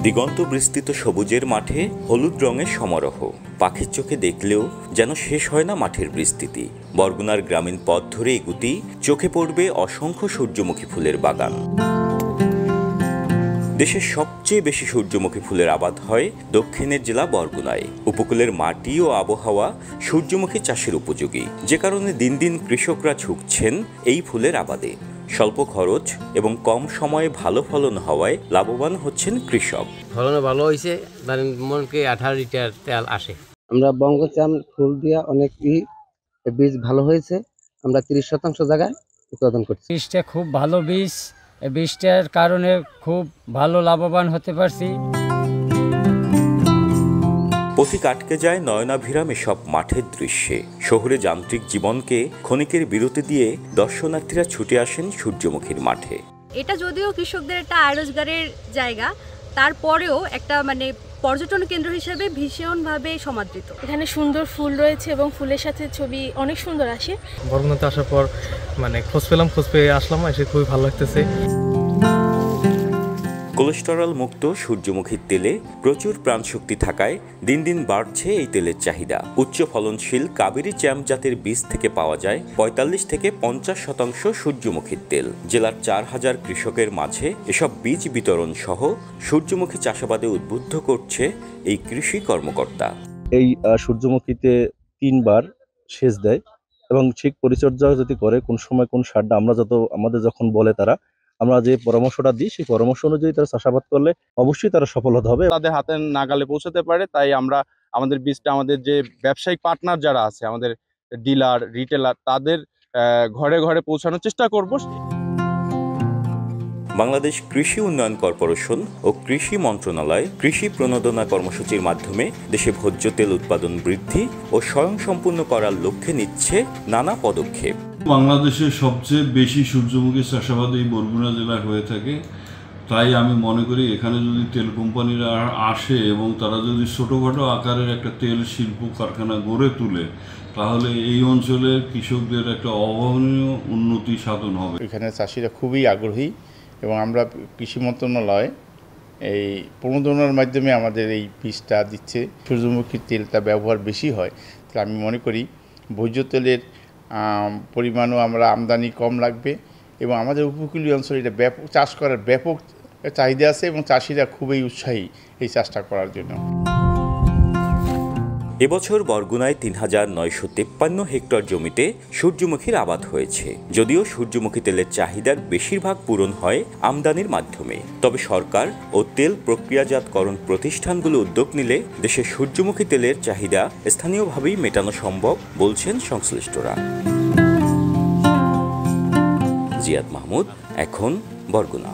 দিগন্ত বিস্তৃত সবুজের মাঠে হলুদ রঙের সমারোহ, পাখির চোখে দেখলেও যেন শেষ হয় না মাঠের বিস্তৃতি। বরগুনার গ্রামীণ পথ ধরে এগুতেই চোখে পড়বে অসংখ্য সূর্যমুখী ফুলের বাগান। দেশের সবচেয়ে বেশি সূর্যমুখী ফুলের আবাদ হয় দক্ষিণের জেলা বরগুনায়। উপকূলের মাটি ও আবহাওয়া সূর্যমুখী চাষের উপযোগী, যে কারণে দিন দিন কৃষকরা ঝুঁকছেন এই ফুলের আবাদে। স্বল্প খরচ এবং কম সময়ে ভালো ফলন হওয়ায় লাভবান হচ্ছেন কৃষক। ফলন ভালো হয়েছে, ধরেন মনকে 18 লিটার তেল আসে। আমরা বঙ্গচাম ফুল দিয়া অনেক বীজ ভালো হয়েছে, আমরা 30% জায়গায় উৎপাদন করছি। বীজটা খুব ভালো বীজ, এই বীজটার কারণে খুব ভালো লাভবান হতে পারছি। পথিক আটকে যায় নয়নাভিরাম এসব মাঠের দৃশ্যে। শহুরে যান্ত্রিক জীবনকে ক্ষণিকের বিরতি দিয়ে দর্শনার্থীরা ছুটে আসেন সূর্যমুখীর মাঠে। এটা যদিও কৃষকদের একটা আয় রোজগারের জায়গা, তারপরেও একটা পর্যটন কেন্দ্র হিসেবে ভীষণভাবে সমাদৃত। এখানে সুন্দর ফুল রয়েছে এবং ফুলের সাথে ছবি অনেক সুন্দর আসে। বরগুনাতে আসার পর খোঁজ পেয়ে আসলাম, এসে খুবই ভালো লাগতেছে। কোলেস্টেরল মুক্ত সূর্যমুখীর তেলে প্রচুর প্রাণশক্তি থাকায় দিন দিন বাড়ছে এই তেলের চাহিদা। উচ্চ ফলনশীল কাবেরী চ্যাম্প জাতের বীজ থেকে পাওয়া যায় 45 থেকে 50% সূর্যমুখীর তেল। জেলার 4000 কৃষকের মাঝে এসব বীজ বিতরণ সহ সূর্যমুখী চাষাবাদে উদ্বুদ্ধ করছে এই কৃষি কর্মকর্তা। এই সূর্যমুখীতে 3 বার সেচ দেয় এবং ঠিক পরিচর্যা যদি করে কোন সময় কোন সারটা আমাদের যখন বলে তারা, আমরা যে পরামর্শটা দিই সেই পরামর্শ অনুযায়ী তারা চাষাবাদ করলে অবশ্যই তারা সফল হবে, তাদের হাতে নাগালে পৌঁছাতে পারে। তাই আমরা আমাদের বীজটা আমাদের যে ব্যবসায়িক পার্টনার যারা আছে, আমাদের ডিলার রিটেলার, তাদের ঘরে ঘরে পৌঁছানোর চেষ্টা করব। বাংলাদেশ কৃষি উন্নয়ন কর্পোরেশন ও কৃষি মন্ত্রণালয় কৃষি প্রণোদনা কর্মসূচির মাধ্যমে দেশে ভোজ্য তেল উৎপাদন বৃদ্ধি ও স্বয়ংসম্পূর্ণ করার লক্ষ্যে নিচ্ছে নানা পদক্ষেপ। বাংলাদেশের সবচেয়ে বেশি সূর্যমুখী চাষাবাদ এই বরগুনা জেলায় হয়ে থাকে। তাই আমি মনে করি এখানে যদি তেল কোম্পানিরা আসে এবং তারা যদি ছোটোখাটো আকারের একটা তেল শিল্প কারখানা গড়ে তোলে, তাহলে এই অঞ্চলের কৃষকদের একটা অভাবনীয় উন্নতি সাধন হবে। এখানে চাষিরা খুবই আগ্রহী এবং আমরা কৃষি মন্ত্রণালয় এই প্রণোদনার মাধ্যমে আমাদের এই বীজটা দিচ্ছে। সূর্যমুখীর তেলটা ব্যবহার বেশি হয়, তাহলে আমি মনে করি ভোজ্য তেলের পরিমাণও আমরা আমদানি কম লাগবে এবং আমাদের উপকূলীয় অঞ্চলে এটা ব্যাপক চাষ করার ব্যাপক চাহিদা আছে এবং চাষিরা খুবই উৎসাহী এই চাষটা করার জন্য। এবছর বরগুনায় 3953 হেক্টর জমিতে সূর্যমুখীর আবাদ হয়েছে। যদিও সূর্যমুখী তেলের চাহিদার বেশিরভাগ পূরণ হয় আমদানির মাধ্যমে, তবে সরকার ও তেল প্রক্রিয়াজাতকরণ প্রতিষ্ঠানগুলো উদ্যোগ নিলে দেশে সূর্যমুখী তেলের চাহিদা স্থানীয়ভাবেই মেটানো সম্ভব বলছেন সংশ্লিষ্টরা। জিয়াদ মাহমুদ, এখন বরগুনা।